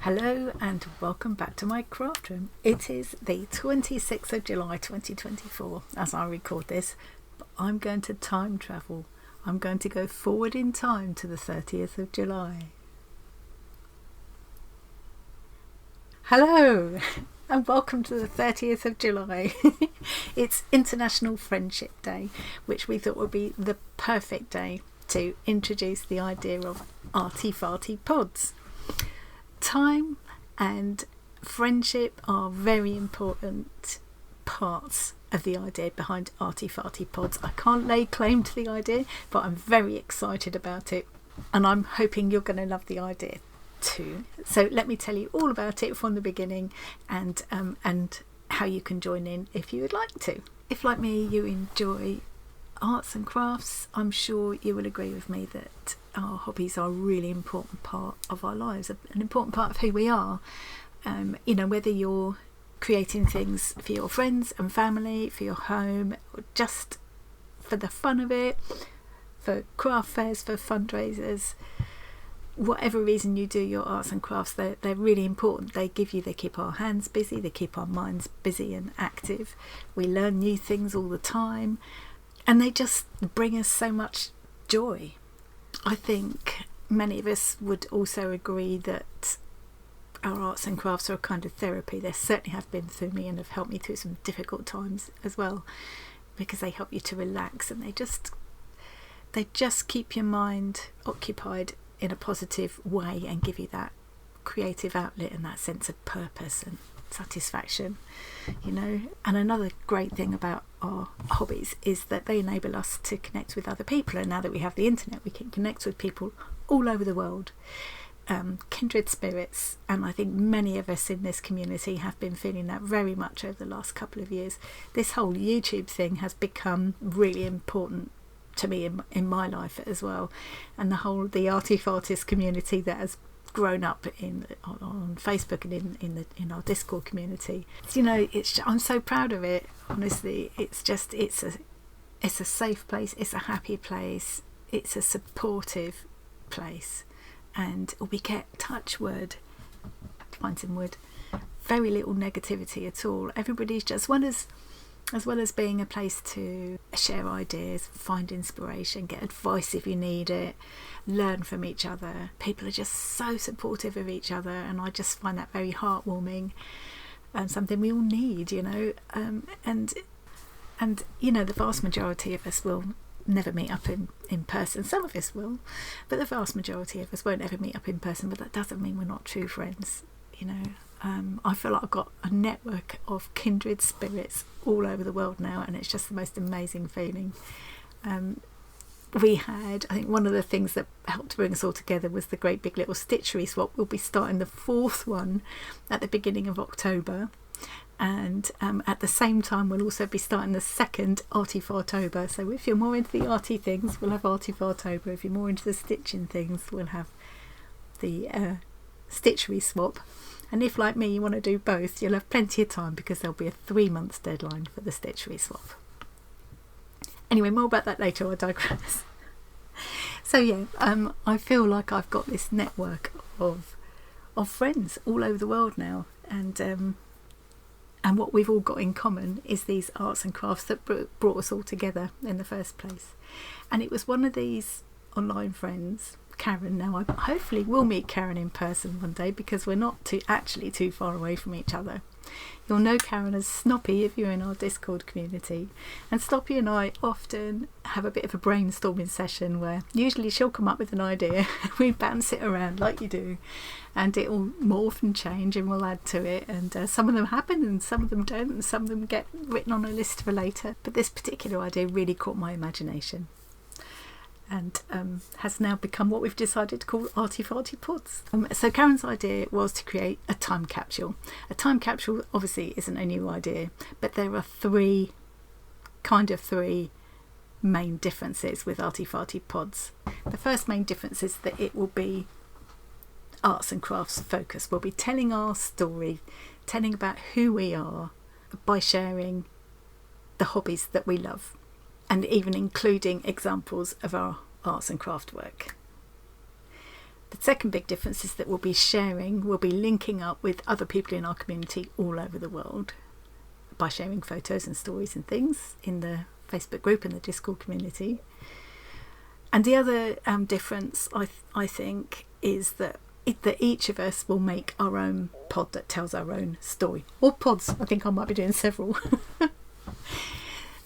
Hello and welcome back to my craft room. It is the 26th of July 2024 as I record this, but I'm going to time travel. I'm going to go forward in time to the 30th of July. Hello and welcome to the 30th of July. It's International Friendship Day, which we thought would be the perfect day to introduce the idea of Arty Farty Pods. Time and friendship are very important parts of the idea behind Arty Farty Pods. I can't lay claim to the idea, but I'm very excited about it and I'm hoping you're going to love the idea too. So let me tell you all about it from the beginning and how you can join in if you would like to. If, like me, you enjoy arts and crafts, I'm sure you will agree with me that our hobbies are a really important part of our lives, an important part of who we are. Whether you're creating things for your friends and family, for your home, or just for the fun of it, for craft fairs, for fundraisers, whatever reason you do your arts and crafts, they're really important. They keep our hands busy, they keep our minds busy and active. We learn new things all the time, and they just bring us so much joy. I think many of us would also agree that our arts and crafts are a kind of therapy. They certainly have been through me and have helped me through some difficult times as well, because they help you to relax and they just keep your mind occupied in a positive way and give you that creative outlet and that sense of purpose and satisfaction, And another great thing about our hobbies is that they enable us to connect with other people, and now that we have the internet, we can connect with people all over the world, kindred spirits. And I think many of us in this community have been feeling that very much over the last couple of years. This whole YouTube thing has become really important to me in my life as well, and the Arty Fartists community that has grown up on Facebook and in our Discord community. I'm so proud of it. Honestly, it's a safe place, it's a happy place, it's a supportive place, and we get, touch wood, find some wood, very little negativity at all. Everybody's just as well as being a place to share ideas, find inspiration, get advice if you need it, learn from each other. People are just so supportive of each other, and I just find that very heartwarming and something we all need, the vast majority of us will never meet up in person. Some of us will, but the vast majority of us won't ever meet up in person, but that doesn't mean we're not true friends, I feel like I've got a network of kindred spirits all over the world now, and it's just the most amazing feeling. I think one of the things that helped bring us all together was the great big little stitchery swap. We'll be starting the 4th one at the beginning of October, and at the same time we'll also be starting the 2nd Arty Fartober. So if you're more into the arty things, we'll have Arty Fartober. If you're more into the stitching things, we'll have the stitchery swap. And if, like me, you want to do both, you'll have plenty of time, because there'll be a 3-month deadline for the stitchery swap. Anyway, more about that later, I digress. So I feel like I've got this network of friends all over the world now, and what we've all got in common is these arts and crafts that brought us all together in the first place. And it was one of these online friends, Karen. Now I hopefully will meet Karen in person one day, because we're not too far away from each other. You'll know Karen as Snoppy if you're in our Discord community, and Snoppy and I often have a bit of a brainstorming session where usually she'll come up with an idea, we bounce it around like you do, and it will morph and change and we'll add to it, and some of them happen and some of them don't, and some of them get written on a list for later. But this particular idea really caught my imagination, and has now become what we've decided to call Arty Farty Pods. So Karen's idea was to create a time capsule. A time capsule obviously isn't a new idea, but there are three main differences with Arty Farty Pods. The first main difference is that it will be arts and crafts focused. We'll be telling our story, telling about who we are by sharing the hobbies that we love, and even including examples of our arts and craft work. The second big difference is that we'll be linking up with other people in our community all over the world by sharing photos and stories and things in the Facebook group and the Discord community. And the other difference, I think, is that each of us will make our own pod that tells our own story. Or pods, I think I might be doing several.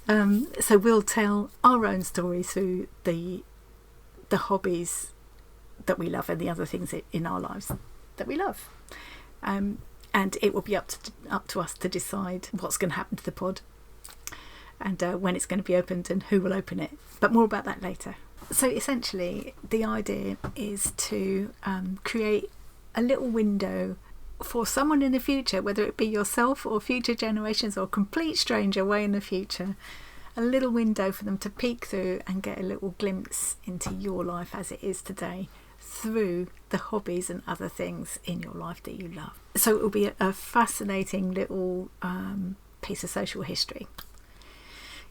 So we'll tell our own story through the hobbies that we love and the other things in our lives that we love. And it will be up to us to decide what's going to happen to the pod and when it's going to be opened and who will open it. But more about that later. So essentially, the idea is to create a little window for someone in the future, whether it be yourself or future generations or a complete stranger way in the future, a little window for them to peek through and get a little glimpse into your life as it is today through the hobbies and other things in your life that you love. So it will be a fascinating little piece of social history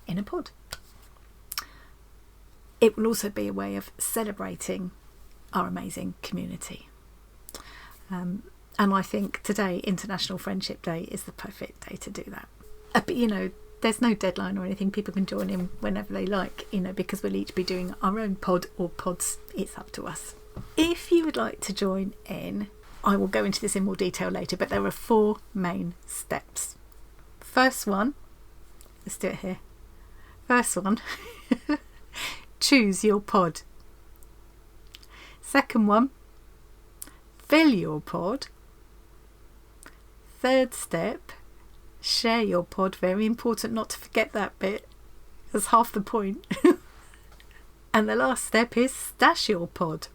in a pod. It will also be a way of celebrating our amazing community. And I think today, International Friendship Day, is the perfect day to do that. But, you know, there's no deadline or anything. People can join in whenever they like, you know, because we'll each be doing our own pod or pods. It's up to us. If you would like to join in, I will go into this in more detail later, but there are 4 main steps. First one, let's do it here. First one, choose your pod. Second one, fill your pod. Third step, share your pod. Very important not to forget that bit. That's half the point. And the last step is stash your pod.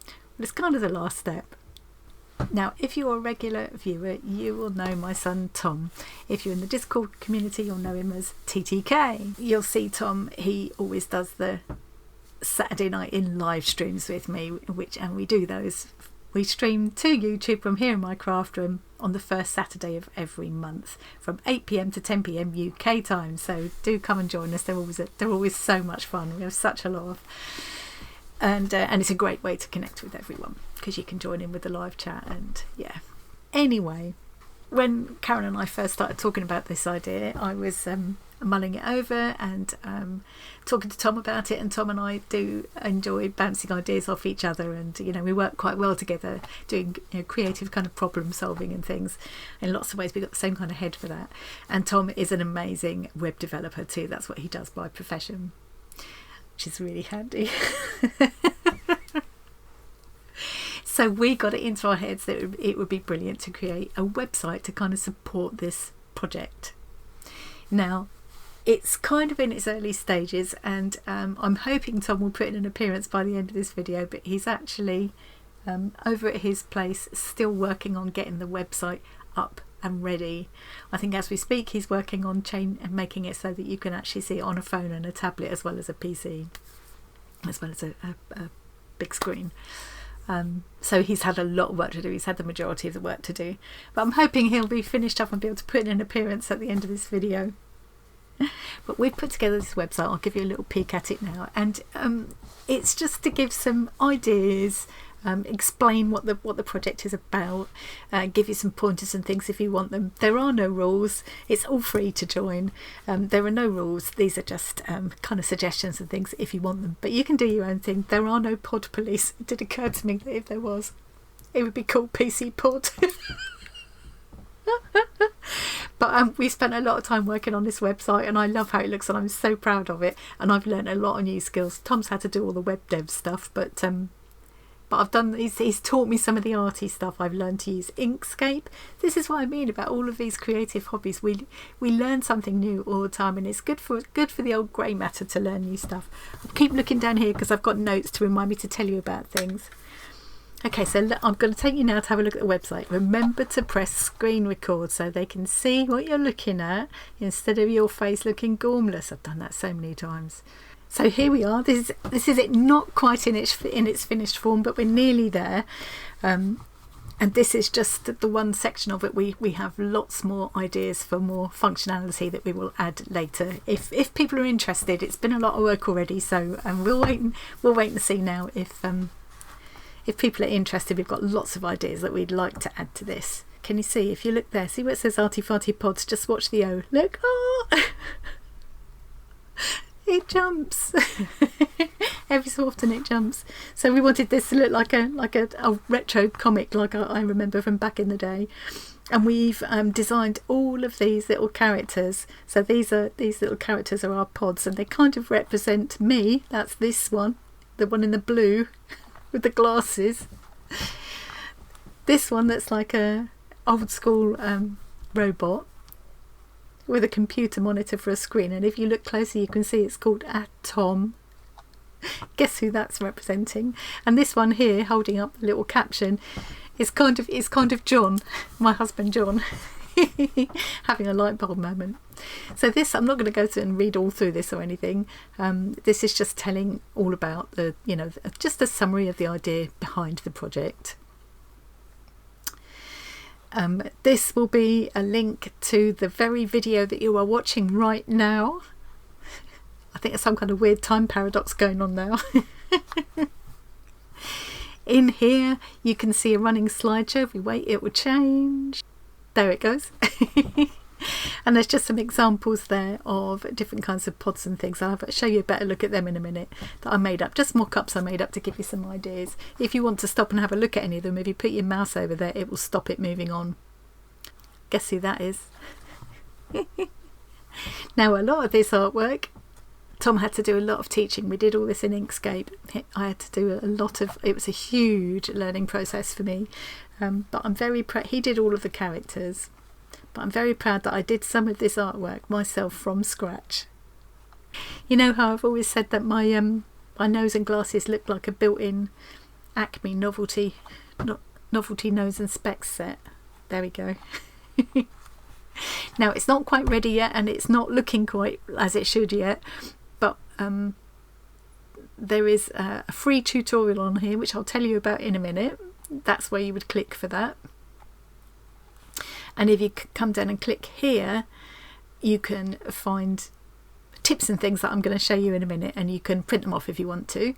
Well, it's kind of the last step. Now, if you're a regular viewer, you will know my son Tom. If you're in the Discord community, you'll know him as THANKYOU. You'll see Tom, he always does the Saturday night in live streams with me, and we do those. We stream to YouTube from here in my craft room on the first Saturday of every month from 8 PM to 10 PM UK time. So do come and join us. They're always so much fun. We have such a lot of, and it's a great way to connect with everyone because you can join in with the live chat. And yeah, anyway, when Karen and I first started talking about this idea, I was mulling it over and talking to Tom about it, and Tom and I do enjoy bouncing ideas off each other, and you know, we work quite well together doing, you know, creative kind of problem solving and things. In lots of ways we've got the same kind of head for that, and Tom is an amazing web developer too. That's what he does by profession, which is really handy. So we got it into our heads that it would be brilliant to create a website to kind of support this project. Now, it's kind of in its early stages, and I'm hoping Tom will put in an appearance by the end of this video, but he's actually over at his place still working on getting the website up and ready. I think as we speak he's working on making it so that you can actually see it on a phone and a tablet as well as a PC, as well as a big screen. So he's had a lot of work to do. He's had the majority of the work to do, but I'm hoping he'll be finished up and be able to put in an appearance at the end of this video. But we've put together this website. I'll give you a little peek at it now, and it's just to give some ideas, explain what the project is about, give you some pointers and things if you want them. There are no rules. It's all free to join. There are no rules. These are just kind of suggestions and things if you want them, but you can do your own thing. There are no pod police. It did occur to me that if there was, it would be called PC Pod. But we spent a lot of time working on this website, and I love how it looks, and I'm so proud of it, and I've learned a lot of new skills. Tom's had to do all the web dev stuff, but I've done, he's taught me some of the arty stuff. I've learned to use Inkscape. This is what I mean about all of these creative hobbies. We learn something new all the time, and it's good for the old grey matter to learn new stuff. I'll keep looking down here because I've got notes to remind me to tell you about things. Okay, so I'm going to take you now to have a look at the website. Remember to press screen record so they can see what you're looking at instead of your face looking gormless. I've done that so many times. So here we are. This is it, not quite in its finished form, but we're nearly there. And this is just the one section of it. We have lots more ideas for more functionality that we will add later if people are interested. It's been a lot of work already, so we'll wait and see now if people are interested, we've got lots of ideas that we'd like to add to this. Can you see? If you look there, see where it says Arty Farty Pods? Just watch the O. Look, oh, it jumps. Every so often it jumps. So we wanted this to look like a retro comic, like I remember from back in the day. And we've designed all of these little characters. So these little characters are our pods, and they kind of represent me. That's this one, the one in the blue with the glasses. This one that's like a old school robot with a computer monitor for a screen, and if you look closer you can see it's called Tom. Guess who that's representing? And this one here holding up the little caption is kind of John, my husband John, having a light bulb moment. So this, I'm not going to go through and read all through this or anything. This is just telling all about the, just a summary of the idea behind the project. This will be a link to the very video that you are watching right now. I think there's some kind of weird time paradox going on now. In here you can see a running slideshow. If we wait, it will change. There it goes. And there's just some examples there of different kinds of pods and things. I'll show you a better look at them in a minute, that I made up, just mock-ups I made up to give you some ideas. If you want to stop and have a look at any of them, if you put your mouse over there, it will stop it moving on. Guess who that is? Now, a lot of this artwork, Tom had to do a lot of teaching. We did all this in Inkscape. I had to do a lot of, it was a huge learning process for me. But I'm very proud. He did all of the characters. But I'm very proud that I did some of this artwork myself from scratch. You know how I've always said that my nose and glasses look like a built-in Acme novelty nose and specs set. There we go. Now it's not quite ready yet, and it's not looking quite as it should yet, but there is a free tutorial on here which I'll tell you about in a minute. That's where you would click for that. And if you come down and click here, you can find tips and things that I'm going to show you in a minute, and you can print them off if you want to.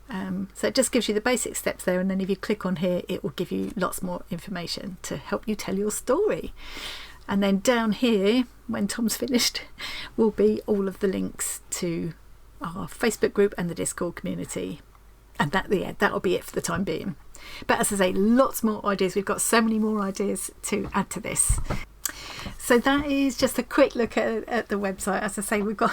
So it just gives you the basic steps there, and then if you click on here it will give you lots more information to help you tell your story. And then down here, when Tom's finished, will be all of the links to our Facebook group and the Discord community. And that'll be it for the time being. But as I say, lots more ideas. We've got so many more ideas to add to this. So that is just a quick look at the website. As I say, we've got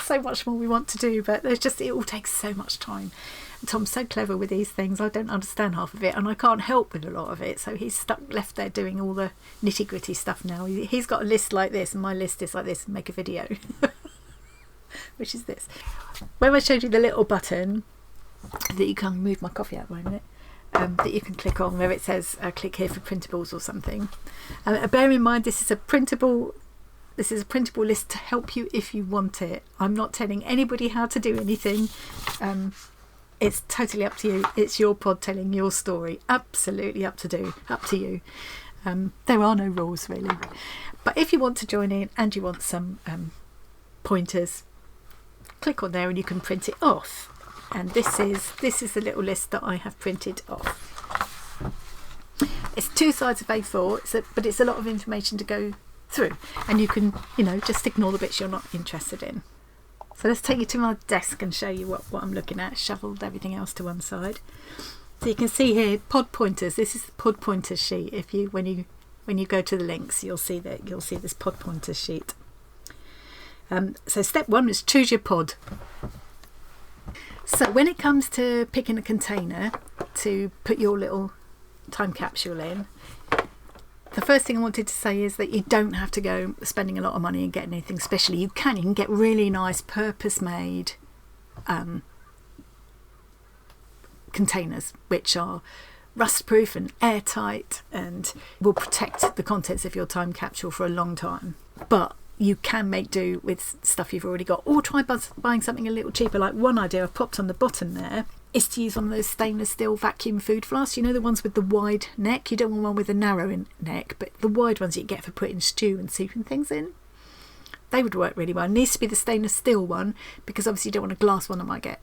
so much more we want to do, but it all takes so much time. And Tom's so clever with these things. I don't understand half of it, and I can't help with a lot of it. So he's left there doing all the nitty gritty stuff now. He's got a list like this, and my list is like this. Make a video, which is this. Where I showed you the little button that you can move my coffee out, won't it? That you can click on where it says click here for printables or something. Bear in mind this is a printable list to help you if you want it. I'm not telling anybody how to do anything. It's totally up to you. It's your pod telling your story. Absolutely up to you. There are no rules really. But if you want to join in and you want some pointers, click on there and you can print it off. And this is the little list that I have printed off. It's 2 sides of A4, but it's a lot of information to go through, and you can just ignore the bits you're not interested in. So let's take you to my desk and show you what I'm looking at. Shuffled everything else to one side. So you can see here pod pointers. This is the pod pointers sheet. If you when you go to the links, you'll see this pod pointers sheet. So step 1 is choose your pod. So when it comes to picking a container to put your little time capsule in, the first thing I wanted to say is that you don't have to go spending a lot of money and getting anything special. You can get really nice purpose-made containers which are rust-proof and airtight and will protect the contents of your time capsule for a long time. But you can make do with stuff you've already got, or try buying something a little cheaper. Like one idea I've popped on the bottom there is to use one of those stainless steel vacuum food flasks. You know, the ones with the wide neck. You don't want one with a narrow neck, but the wide ones you get for putting stew and soup and things in. They would work really well. It needs to be the stainless steel one, because obviously you don't want a glass one that might get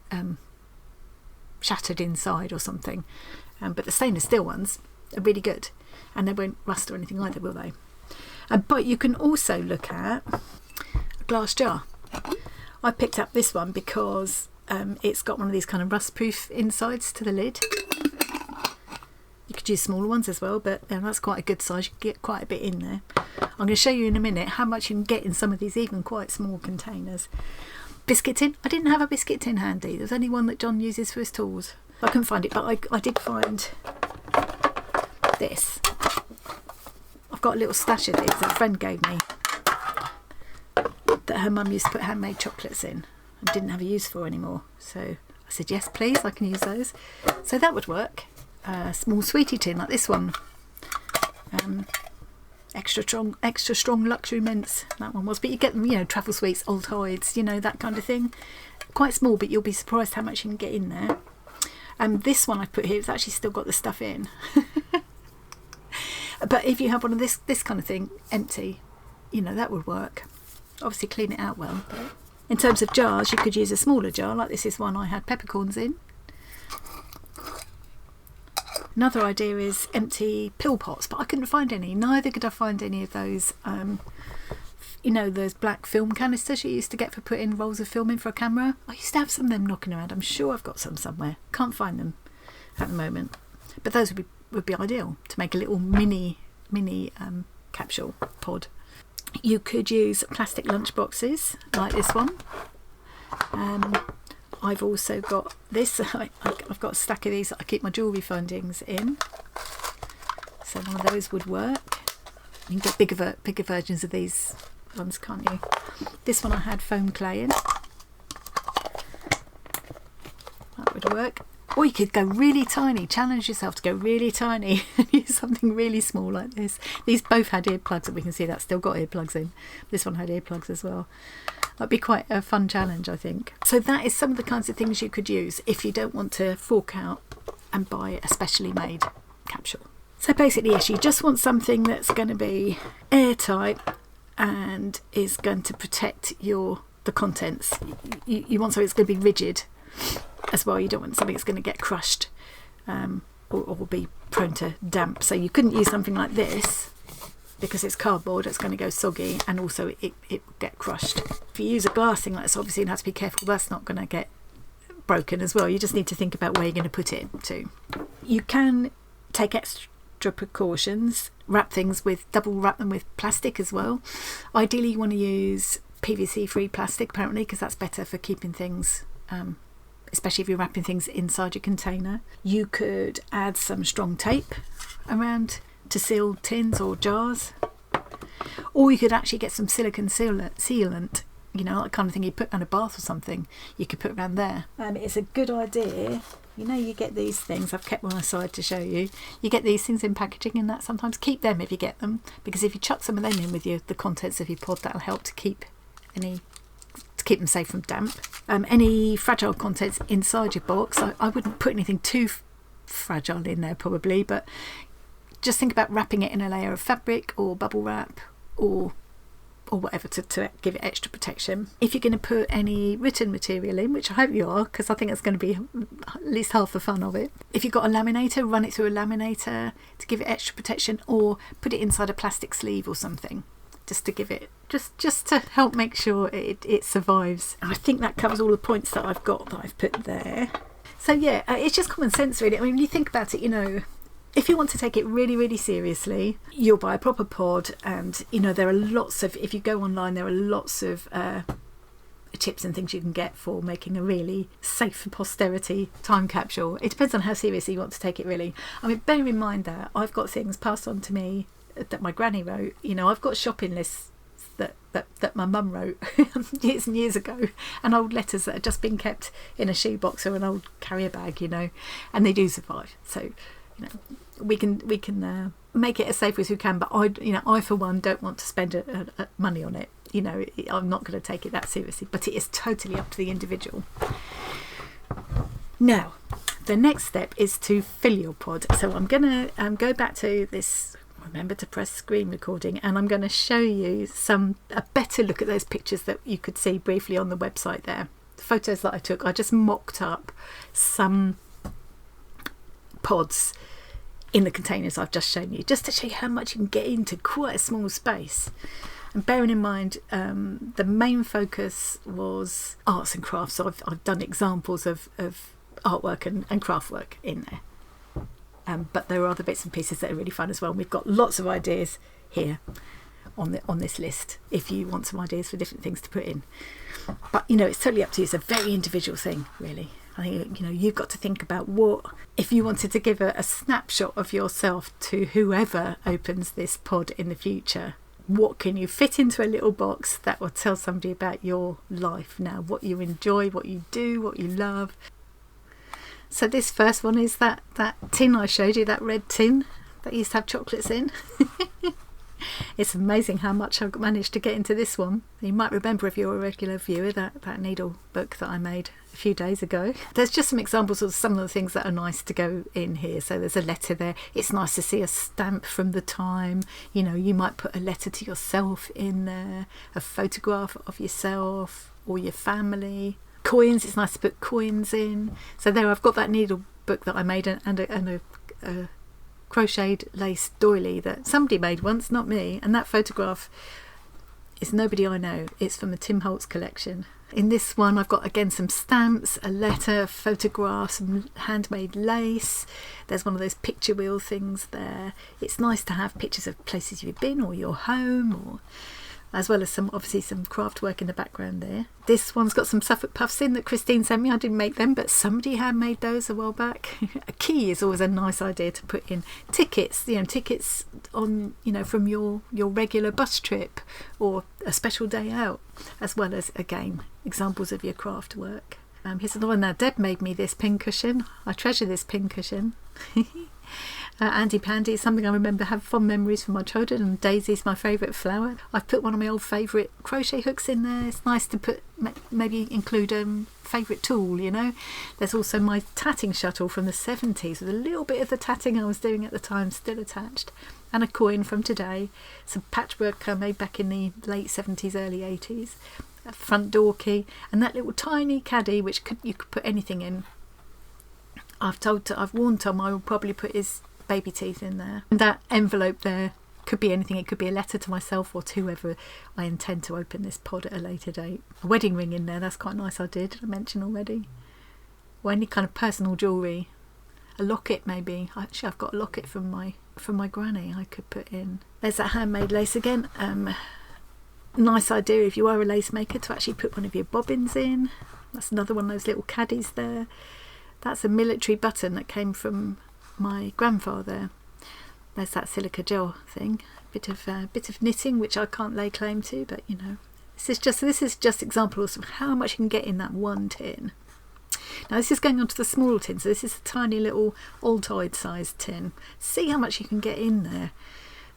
shattered inside or something. But the stainless steel ones are really good, and they won't rust or anything either, will they? But you can also look at a glass jar. I picked up this one because it's got one of these kind of rust-proof insides to the lid. You could use smaller ones as well, but that's quite a good size. You can get quite a bit in there. I'm going to show you in a minute how much you can get in some of these even quite small containers. Biscuit tin. I didn't have a biscuit tin handy. There's only one that John uses for his tools. I couldn't find it, but I did find this. I've got a little stash of these that a friend gave me that her mum used to put handmade chocolates in and didn't have a use for anymore. So I said, yes, please, I can use those. So that would work. A small sweetie tin like this one. Extra strong luxury mints, that one was. But you get them, you know, travel sweets, old hides, you know, that kind of thing. Quite small, but you'll be surprised how much you can get in there. This one I put here, it's actually still got the stuff in. But if you have one of this kind of thing empty, you know, that would work. Obviously clean it out well. But in terms of jars, you could use a smaller jar, like this is one I had peppercorns in. Another idea is empty pill pots, but I couldn't find any. Neither could I find any of those, you know, those black film canisters you used to get for putting rolls of film in for a camera. I used to have some of them knocking around. I'm sure I've got some somewhere. Can't find them at the moment. But those would be ideal to make a little mini capsule pod. You could use plastic lunch boxes like this one. I've also got this. I've got a stack of these that I keep my jewellery findings in. So one of those would work. You can get bigger versions of these ones, can't you? This one I had foam clay in. That would work. Or you could go really tiny. Challenge yourself to go really tiny and use something really small like this. These both had earplugs, and we can see that's still got earplugs in. This one had earplugs as well. That'd be quite a fun challenge, I think. So that is some of the kinds of things you could use if you don't want to fork out and buy a specially made capsule. So basically, yes, you just want something that's going to be airtight and is going to protect the contents. You want something that's going to be rigid as well. You don't want something that's going to get crushed or be prone to damp. So you couldn't use something like this because it's cardboard. It's going to go soggy, and also it will get crushed. If you use a glass thing like this, obviously you have to be careful. That's not going to get broken as well. You just need to think about where you're going to put it too. You can take extra precautions, double wrap them with plastic as well. Ideally you want to use PVC free plastic, apparently, because that's better for keeping things, especially if you're wrapping things inside your container. You could add some strong tape around to seal tins or jars, or you could actually get some silicone sealant, you know, that kind of thing you put on a bath or something, you could put around there. It's a good idea. You know, you get these things, I've kept one aside to show you. You get these things in packaging, and that sometimes keep them if you get them, because if you chuck some of them in with the contents of your pod, that'll help to keep them safe from damp. Any fragile contents inside your box, I wouldn't put anything too fragile in there probably, but just think about wrapping it in a layer of fabric or bubble wrap or whatever to give it extra protection. If you're going to put any written material in, which I hope you are, because I think it's going to be at least half the fun of it. If you've got a laminator, run it through a laminator to give it extra protection, or put it inside a plastic sleeve or something, just to give it, just to help make sure it survives. And I think that covers all the points that I've put there. So yeah, it's just common sense really. I mean, when you think about it, you know, if you want to take it really, really seriously, you'll buy a proper pod, and you know, there are lots of, if you go online, there are lots of tips and things you can get for making a really safe for posterity time capsule. It depends on how seriously you want to take it really. I mean, bear in mind that I've got things passed on to me that my granny wrote. You know, I've got shopping lists that my mum wrote years and years ago, and old letters that have just been kept in a shoebox or an old carrier bag, you know, and they do survive. So, you know, we can make it as safe as we can, but I for one don't want to spend money on it. You know, I'm not going to take it that seriously, but it is totally up to the individual. Now, the next step is to fill your pod. So I'm going to go back to this. Remember to press screen recording, and I'm going to show you a better look at those pictures that you could see briefly on the website there. The photos that I took, I just mocked up some pods in the containers I've just shown you, just to show you how much you can get into quite a small space. And bearing in mind, the main focus was arts and crafts, so I've done examples of artwork and craft work in there. But there are other bits and pieces that are really fun as well. And we've got lots of ideas here on this list if you want some ideas for different things to put in. But it's totally up to you. It's a very individual thing, really. I think you've got to think about what, if you wanted to give a snapshot of yourself to whoever opens this pod in the future, what can you fit into a little box that will tell somebody about your life now, what you enjoy, what you do, what you love. So this first one is that tin I showed you, that red tin that used to have chocolates in. It's amazing how much I've managed to get into this one. You might remember, if you're a regular viewer, that needle book that I made a few days ago. There's just some examples of some of the things that are nice to go in here. So there's a letter there. It's nice to see a stamp from the time. You might put a letter to yourself in there, a photograph of yourself or your family. Coins, it's nice to put coins in. So there I've got that needle book that I made and a crocheted lace doily that somebody made once, not me, and that photograph is nobody I know. It's from a Tim Holtz collection. In this one I've got again some stamps, a letter, photographs, some handmade lace. There's one of those picture wheel things there. It's nice to have pictures of places you've been or your home, or as well as some craft work in the background there. This one's got some Suffolk puffs in that Christine sent me. I didn't make them, but somebody had made those a while back. A key is always a nice idea to put in. Tickets, tickets on, from your regular bus trip or a special day out, as well as, again, examples of your craft work. Here's another one now. Deb made me this pin cushion. I treasure this pin cushion. Andy Pandy is something I remember, have fond memories from my childhood, and Daisy's my favourite flower. I've put one of my old favourite crochet hooks in there. It's nice to put, maybe include a favourite tool, There's also my tatting shuttle from the 70s with a little bit of the tatting I was doing at the time still attached, and a coin from today. Some patchwork I made back in the late 70s, early 80s. A front door key, and that little tiny caddy which you could put anything in. I've warned Tom I will probably put his baby teeth in there. And that envelope there could be anything. It could be a letter to myself or to whoever I intend to open this pod at a later date. A wedding ring in there, that's quite a nice idea, did I mention already? Or any kind of personal jewellery. A locket maybe. Actually, I've got a locket from my granny I could put in. There's that handmade lace again. Nice idea if you are a lace maker to actually put one of your bobbins in. That's another one of those little caddies there. That's a military button that came from my grandfather. There's that silica gel thing. Bit of knitting which I can't lay claim to, but this is just examples of how much you can get in that one tin. Now this is going on to the small tin, so this is a tiny little Altoid sized tin. See how much you can get in there.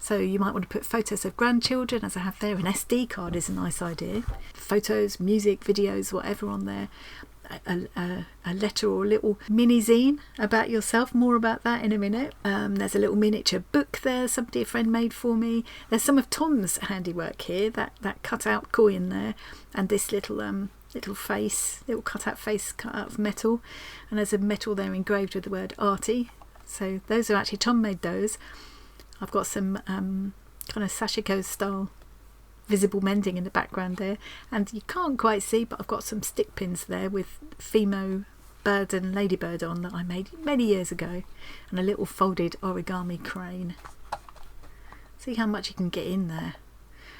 So you might want to put photos of grandchildren, as I have there. An SD card is a nice idea. Photos, music, videos, whatever on there. A letter or a little mini zine about yourself. More about that in a minute. There's a little miniature book there, a friend made for me. There's some of Tom's handiwork here, that cut out coin there, and this little cut out face cut out of metal, and there's a metal there engraved with the word Arty. So those are actually, Tom made those. I've got some kind of sashiko style visible mending in the background there, and you can't quite see, but I've got some stick pins there with Fimo bird and ladybird on that I made many years ago, and a little folded origami crane. See how much you can get in there,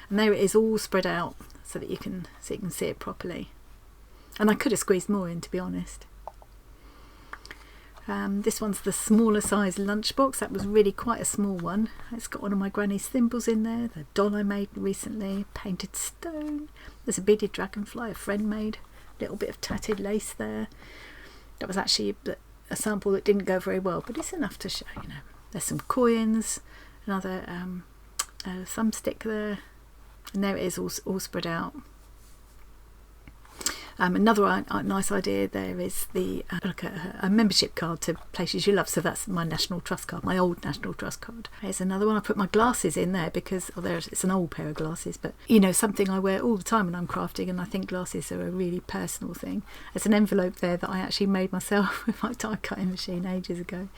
and there it is all spread out so that you can see it properly. And I could have squeezed more in, to be honest. This one's the smaller size lunchbox. That was really quite a small one. It's got one of my granny's thimbles in there, the doll I made recently, painted stone. There's a beaded dragonfly a friend made, a little bit of tatted lace there. That was actually a sample that didn't go very well, but it's enough to show, There's some coins, another thumbstick there, and there it is all spread out. Another nice idea there is look at a membership card to places you love. So that's my National Trust card, my old National Trust card. There's another one. I put my glasses in there because it's an old pair of glasses, but something I wear all the time when I'm crafting, and I think glasses are a really personal thing. There's an envelope there that I actually made myself with my die cutting machine ages ago.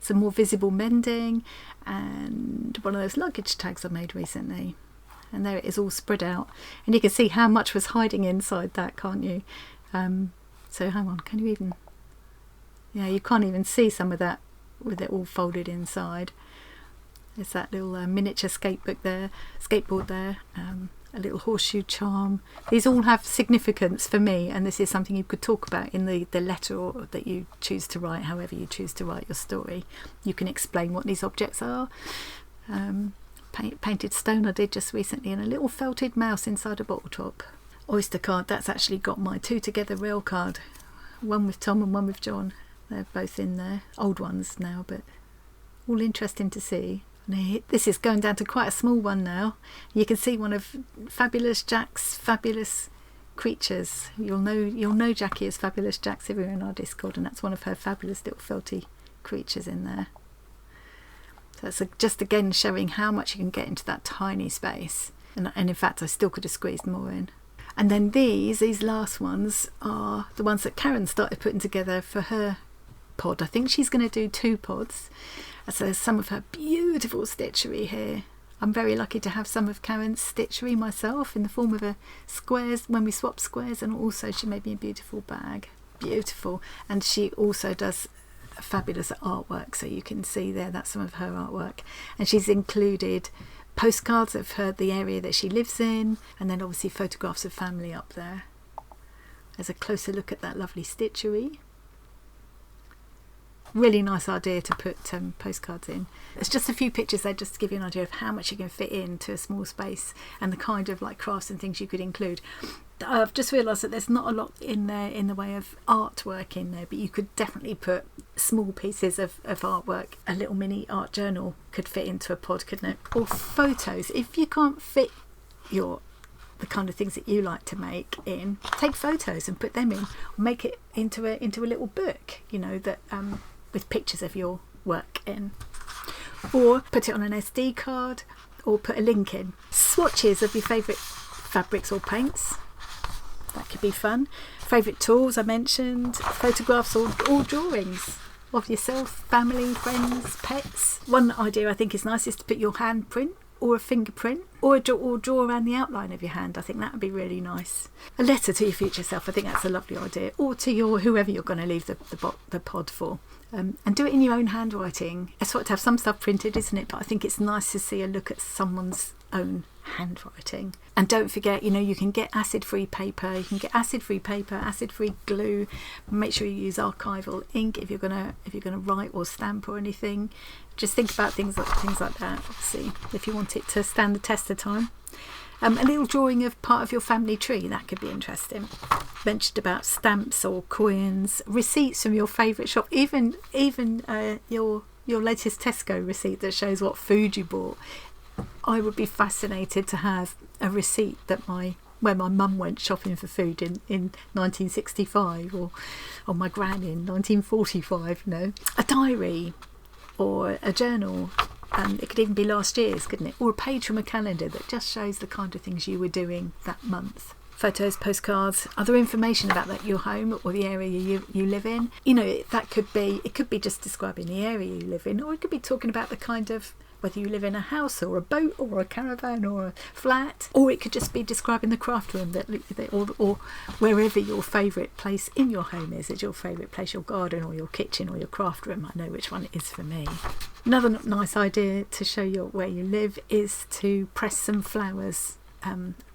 Some more visible mending, and one of those luggage tags I made recently. And there it is all spread out, and you can see how much was hiding inside that, can't you? So hang on, can you even... Yeah, you can't even see some of that with it all folded inside. There's that little miniature skateboard there, a little horseshoe charm. These all have significance for me, and this is something you could talk about in the letter or that you choose to write, however you choose to write your story. You can explain what these objects are. Painted stone I did just recently, and a little felted mouse inside a bottle top. Oyster card, that's actually got my 2 together rail card, one with Tom and one with John. They're both in there, old ones now, but all interesting to see. And this is going down to quite a small one now. You can see one of Fabulous Jack's fabulous creatures. You'll know Jackie as Fabulous Jack's everywhere in our Discord, and that's one of her fabulous little felty creatures in there. That's just again showing how much you can get into that tiny space, and in fact I still could have squeezed more in. And then these last ones are the ones that Karen started putting together for her pod. I think she's going to do 2 pods. So there's some of her beautiful stitchery here. I'm very lucky to have some of Karen's stitchery myself in the form of squares when we swap squares, and also she made me a beautiful bag. Beautiful. And she also does fabulous artwork, so you can see there that's some of her artwork, and she's included postcards of the area that she lives in, and then obviously photographs of family up there. There's a closer look at that lovely stitchery. Really nice idea to put postcards in. There's just a few pictures there just to give you an idea of how much you can fit into a small space, and the kind of crafts and things you could include. I've just realised that there's not a lot in there in the way of artwork in there, but you could definitely put small pieces of artwork. A little mini art journal could fit into a pod, couldn't it? Or photos. If you can't fit the kind of things that you like to make in, take photos and put them in, or make it into a little book, that with pictures of your work in, or put it on an SD card, or put a link in. Swatches of your favourite fabrics or paints, that could be fun. Favourite tools I mentioned, photographs or drawings of yourself, family, friends, pets. One idea I think is nice is to put your handprint or a fingerprint, or draw around the outline of your hand. I think that would be really nice. A letter to your future self, I think that's a lovely idea, or to whoever you're going to leave the pod for. And do it in your own handwriting. It's what to have some stuff printed, isn't it? But I think it's nice to see a look at someone's own handwriting. And don't forget, you can get acid-free paper. You can get acid-free paper, acid-free glue. Make sure you use archival ink if you're gonna write or stamp or anything. Just think about things like that. Obviously, if you want it to stand the test of time. A little drawing of part of your family tree, that could be interesting. Mentioned about stamps or coins, receipts from your favourite shop, even your latest Tesco receipt that shows what food you bought. I would be fascinated to have a receipt where my mum went shopping for food in 1965, or my gran in 1945. A diary or a journal. It could even be last year's, couldn't it? Or a page from a calendar that just shows the kind of things you were doing that month. Photos, postcards, other information about your home or the area you live in. It could be just describing the area you live in, or it could be talking about the kind of, whether you live in a house or a boat or a caravan or a flat, or it could just be describing the craft room or wherever your favourite place in your home is. It's your favourite place, your garden or your kitchen or your craft room. I know which one it is for me. Another nice idea to show you where you live is to press some flowers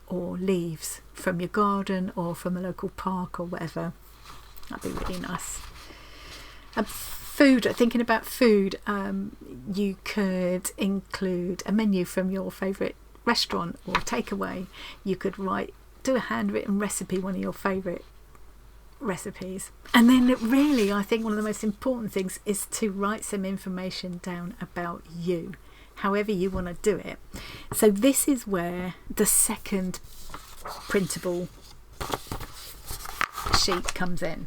or leaves from your garden or from a local park or whatever. That'd be really nice. Food, thinking about food, you could include a menu from your favourite restaurant or takeaway. You could do a handwritten recipe, one of your favourite recipes. And then really, I think one of the most important things is to write some information down about you, however you want to do it. So this is where the second printable sheet comes in.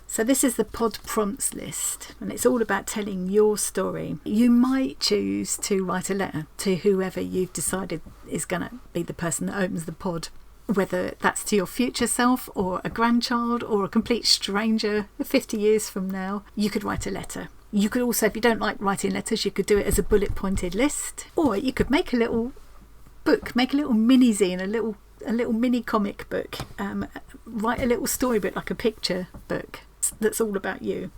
So this is the pod prompts list, and it's all about telling your story. You might choose to write a letter to whoever you've decided is going to be the person that opens the pod, whether that's to your future self or a grandchild or a complete stranger 50 years from now. You could write a letter. You could also, if you don't like writing letters, you could do it as a bullet pointed list, or you could make a little book, make a little mini zine, a little mini comic book, write a little storybook, like a picture book that's all about you.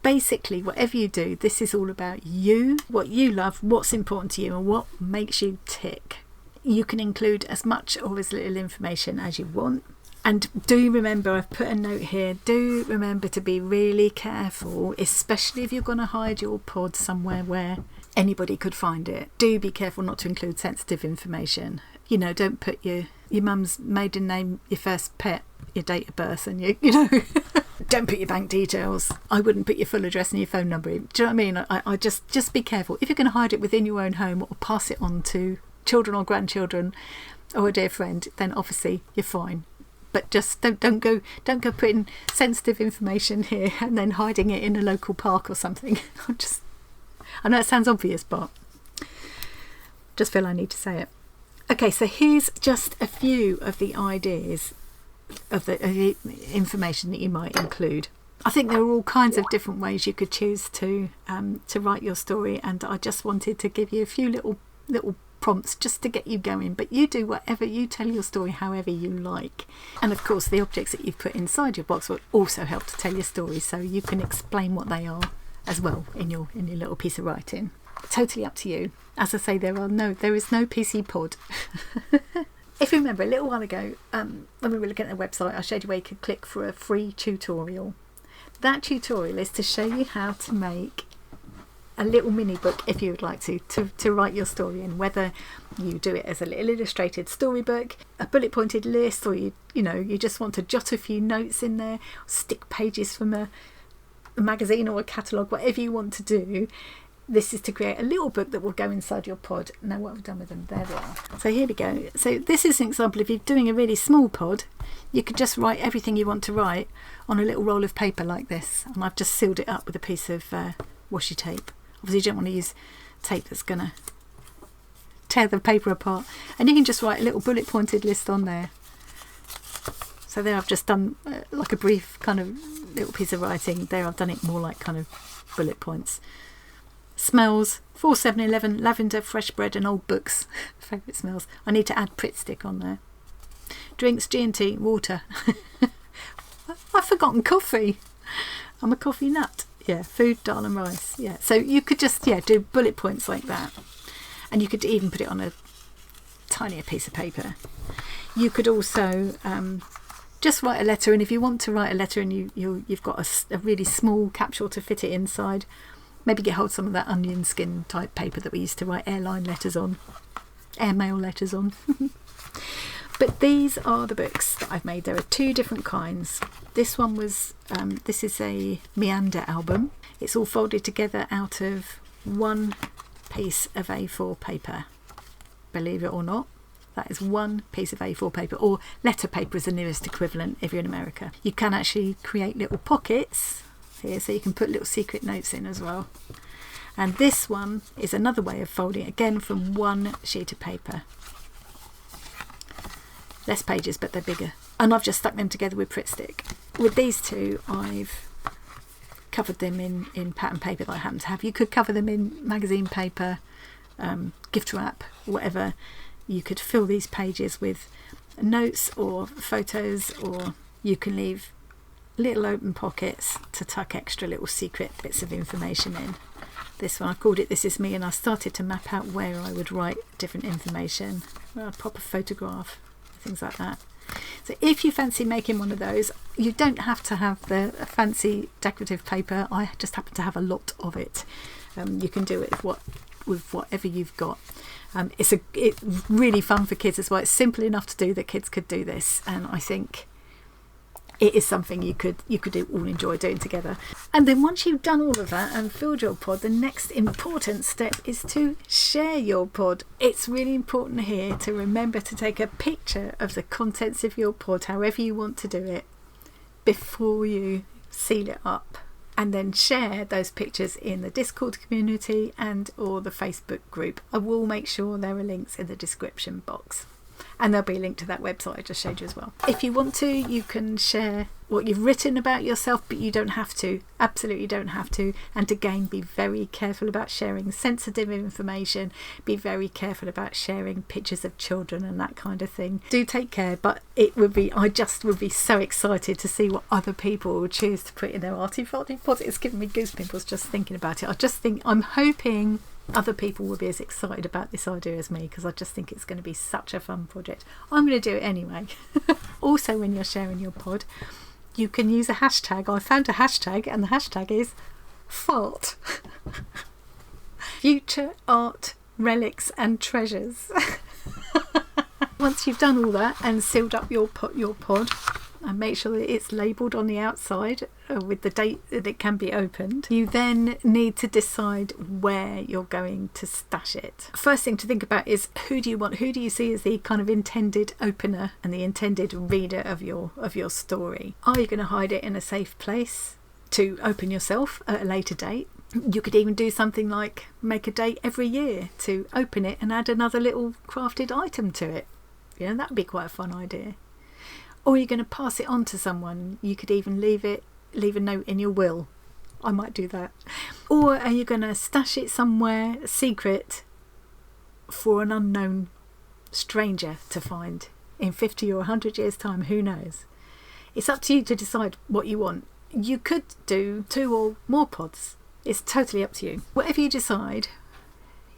Basically, whatever you do, this is all about you, what you love, what's important to you, and what makes you tick. You can include as much or as little information as you want. And do remember, I've put a note here, do remember to be really careful, especially if you're going to hide your pod somewhere where anybody could find it. Do be careful not to include sensitive information. You know, don't put your mum's maiden name, your first pet, your date of birth, and you know, don't put your bank details. I wouldn't put your full address and your phone number in. Do you know what I mean? I just be careful. If you're going to hide it within your own home or pass it on to children or grandchildren or a dear friend, then obviously you're fine. But just don't go putting sensitive information here and then hiding it in a local park or something. I know it sounds obvious, but just feel I need to say it. Okay, so here's just a few of the ideas of the information that you might include. I think there are all kinds of different ways you could choose to write your story, and I just wanted to give you a few little prompts just to get you going. But you do whatever, you tell your story however you like. And of course, the objects that you've put inside your box will also help to tell your story, so you can explain what they are as well in your little piece of writing. Totally up to you. As I say, there is no PC pod. If you remember, a little while ago, when we were looking at the website, I showed you where you could click for a free tutorial. That tutorial is to show you how to make a little mini book, if you would like to write your story in, whether you do it as a little illustrated storybook, a bullet pointed list, or you just want to jot a few notes in there, stick pages from a magazine or a catalogue, whatever you want to do. This is to create a little book that will go inside your pod. Now what I've done with them, there they are. So here we go. So this is an example. If you're doing a really small pod, you could just write everything you want to write on a little roll of paper like this, and I've just sealed it up with a piece of washi tape. Obviously you don't want to use tape that's going to tear the paper apart, and you can just write a little bullet pointed list on there. So there I've just done like a brief kind of little piece of writing. There I've done it more like kind of bullet points. Smells, 4 7-Eleven, lavender, fresh bread and old books. Favourite smells. I need to add Pritt stick on there. Drinks, G&T, water. I've forgotten coffee. I'm a coffee nut. Yeah, food, dal and rice. Yeah, so you could just do bullet points like that. And you could even put it on a tinier piece of paper. You could also just write a letter, and if you want to write a letter and you've got a really small capsule to fit it inside, maybe get hold of some of that onion skin type paper that we used to write airmail letters on. But these are the books that I've made. There are 2 different kinds. This one was, this is a meander album. It's all folded together out of one piece of A4 paper. Believe it or not, that is one piece of A4 paper, or letter paper is the nearest equivalent if you're in America. You can actually create little pockets here, so you can put little secret notes in as well. And this one is another way of folding, again from one sheet of paper. Less pages, but they're bigger. And I've just stuck them together with Pritt stick. With these 2, I've covered them in pattern paper that I happen to have. You could cover them in magazine paper, gift wrap, whatever. You could fill these pages with notes or photos, or you can leave little open pockets to tuck extra little secret bits of information in. This one, I called it This Is Me, and I started to map out where I would write different information, where I'd pop a photograph, things like that. So if you fancy making one of those, you don't have to have the fancy decorative paper. I just happen to have a lot of it. You can do it with whatever you've got. It's really fun for kids as well. It's simple enough to do that kids could do this, and I think it is something you could all enjoy doing together. And then once you've done all of that and filled your pod, the next important step is to share your pod. It's really important here to remember to take a picture of the contents of your pod, however you want to do it. before you seal it up, and then share those pictures in the Discord community and or the Facebook group. I will make sure there are links in the description box, and there'll be a link to that website I just showed you as well. If you want to, you can share what you've written about yourself, but you don't have to, absolutely don't have to. And again, be very careful about sharing sensitive information, be very careful about sharing pictures of children and that kind of thing. Do take care, but I just would be so excited to see what other people will choose to put in their Arty Farty Pods. It's giving me goosebumps just thinking about it. I'm hoping other people will be as excited about this idea as me, because I just think it's going to be such a fun project. I'm going to do it anyway. Also, when you're sharing your pod, you can use a hashtag. I found a hashtag, and the hashtag is fart. Future art, relics and treasures. Once you've done all that and sealed up your pod, and make sure that it's labelled on the outside with the date that it can be opened, you then need to decide where you're going to stash it. First thing to think about is, who do you see as the kind of intended opener and the intended reader of your story? Are you going to hide it in a safe place to open yourself at a later date? You could even do something like make a date every year to open it and add another little crafted item to it. Yeah, that would be quite a fun idea. Or you're going to pass it on to someone. You could even leave a note in your will. I might do that. Or are you going to stash it somewhere secret for an unknown stranger to find in 50 or 100 years' time? Who knows? It's up to you to decide what you want. You could do 2 or more pods. It's totally up to you. Whatever you decide,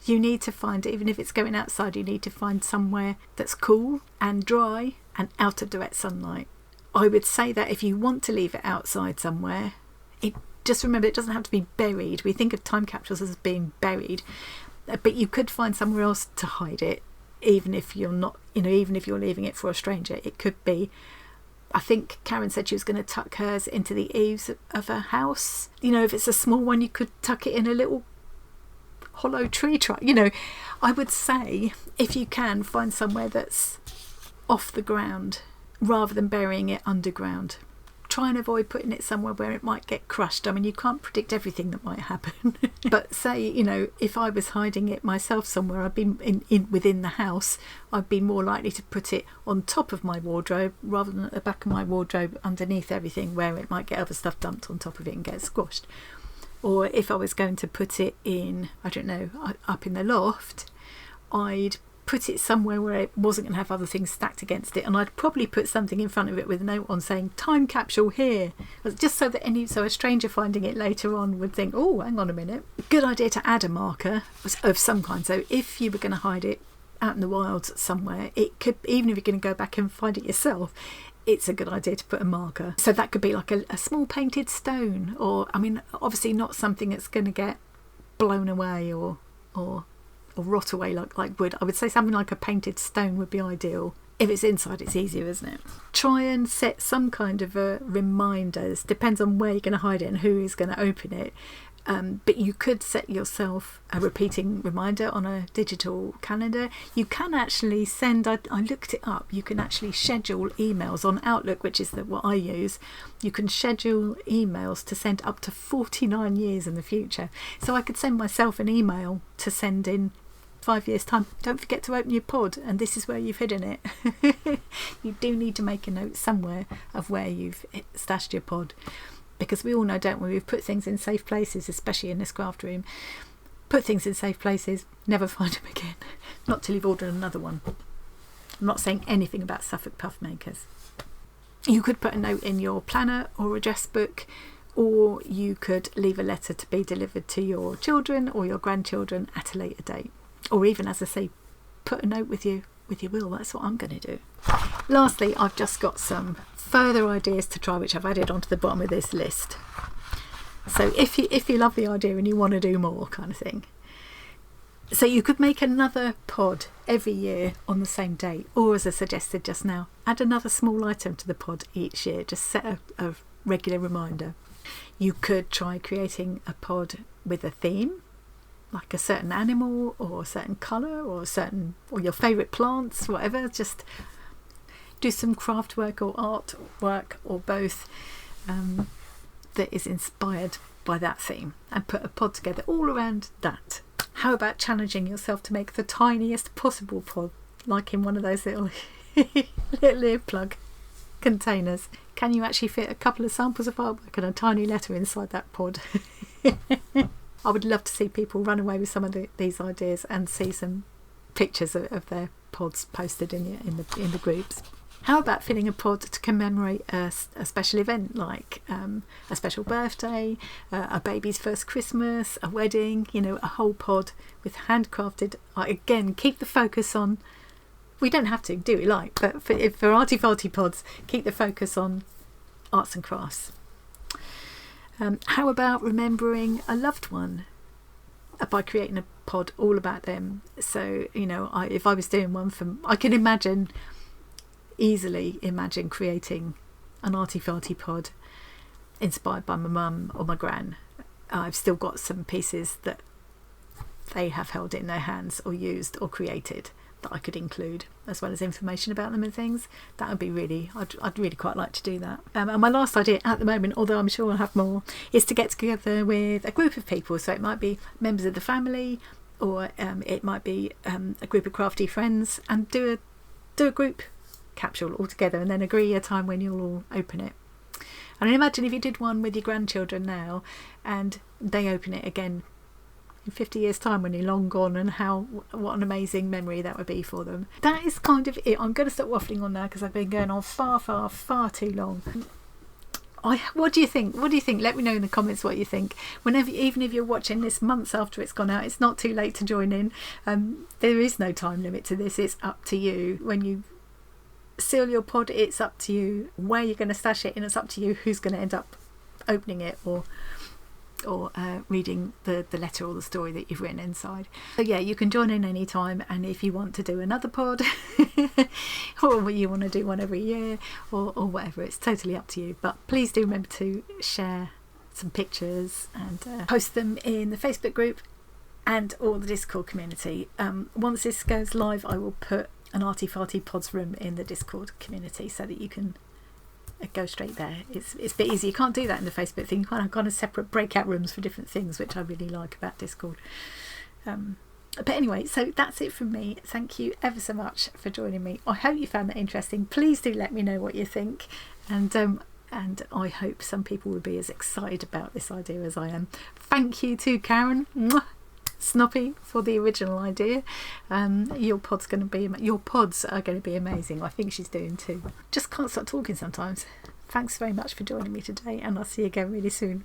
you need to find, even if it's going outside, you need to find somewhere that's cool and dry and out of direct sunlight. I would say that if you want to leave it outside somewhere, just remember, it doesn't have to be buried. We think of time capsules as being buried, but you could find somewhere else to hide it, even if you're not, even if you're leaving it for a stranger. It could be, I think Karen said she was going to tuck hers into the eaves of her house. If it's a small one, you could tuck it in a little hollow tree trunk. I would say, if you can, find somewhere that's off the ground rather than burying it underground. Try and avoid putting it somewhere where it might get crushed. I mean, you can't predict everything that might happen. But say, if I was hiding it myself somewhere, I'd be within the house, I'd be more likely to put it on top of my wardrobe rather than at the back of my wardrobe underneath everything, where it might get other stuff dumped on top of it and get squashed. Or if I was going to put it in, I don't know, up in the loft, I'd put it somewhere where it wasn't going to have other things stacked against it, and I'd probably put something in front of it with a note on saying time capsule here, just so that a stranger finding it later on would think, oh, hang on a minute. Good idea to add a marker of some kind. So if you were going to hide it out in the wilds somewhere, it could, even if you're going to go back and find it yourself, it's a good idea to put a marker. So that could be like a small painted stone, or obviously not something that's going to get blown away or rot away like wood. I would say something like a painted stone would be ideal. If it's inside, it's easier, isn't it? Try and set some kind of a reminders. Depends on where you're going to hide it and who is going to open it. But you could set yourself a repeating reminder on a digital calendar. You can actually send, I looked it up, you can actually schedule emails on Outlook, which is what I use. You can schedule emails to send up to 49 years in the future. So I could send myself an email to send in 5 years' time. Don't forget to open your pod, and this is where you've hidden it. You do need to make a note somewhere of where you've stashed your pod. Because we all know, don't we, we've put things in safe places, especially in this craft room. Put things in safe places, never find them again. Not till you've ordered another one. I'm not saying anything about Suffolk puff makers. You could put a note in your planner or address book, or you could leave a letter to be delivered to your children or your grandchildren at a later date. Or even, as I say, put a note with your will. That's what I'm going to do. Lastly, I've just got some further ideas to try, which I've added onto the bottom of this list. So if you love the idea and you want to do more, kind of thing. So you could make another pod every year on the same date, or as I suggested just now, add another small item to the pod each year. Just set a regular reminder. You could try creating a pod with a theme, like a certain animal or a certain colour or your favourite plants, whatever. Just do some craft work or art work or both that is inspired by that theme, and put a pod together all around that. How about challenging yourself to make the tiniest possible pod, like in one of those little little earplug containers? Can you actually fit a couple of samples of artwork and a tiny letter inside that pod? I would love to see people run away with some of these ideas and see some pictures of their pods posted in the groups. How about filling a pod to commemorate a special event, like a special birthday, a baby's first Christmas, a wedding, a whole pod with handcrafted. Again, keep the focus on, we don't have to do what we like, but for Arty Farty Pods, keep the focus on arts and crafts. How about remembering a loved one by creating a pod all about them? So, if I was doing one I can easily imagine creating an Arty Farty pod inspired by my mum or my gran. I've still got some pieces that they have held in their hands or used or created that I could include, as well as information about them and things. That would be I'd really quite like to do that. And my last idea at the moment, although I'm sure I'll have more, is to get together with a group of people. So it might be members of the family, or it might be a group of crafty friends, and do a group capsule all together, and then agree a time when you'll all open it. And imagine if you did one with your grandchildren now, and they open it again in 50 years time when you're long gone, and what an amazing memory that would be for them. That is kind of it. I'm going to stop waffling on now because I've been going on far too long. What do you think? Let me know in the comments what you think. Even if you're watching this months after it's gone out, it's not too late to join in. There is no time limit to this. It's up to you. When you seal your pod, it's up to you where you're going to stash it, and it's up to you who's going to end up opening it or reading the letter or the story that you've written inside. So yeah, you can join in any time, and if you want to do another pod or you want to do one every year or whatever, it's totally up to you. But please do remember to share some pictures and post them in the Facebook group and or the Discord community. Once this goes live, I will put an Arty Farty Pods room in the Discord community so that you can go straight there. It's a bit easy. You can't do that in the Facebook thing. You can't have kind of separate breakout rooms for different things, which I really like about Discord. But anyway, so that's it from me. Thank you ever so much for joining me. I hope you found that interesting. Please do let me know what you think, and I hope some people will be as excited about this idea as I am. Thank you to Karen Snoppy for the original idea. Your pods are going to be amazing. I think she's doing too. Just can't stop talking sometimes. Thanks very much for joining me today, and I'll see you again really soon.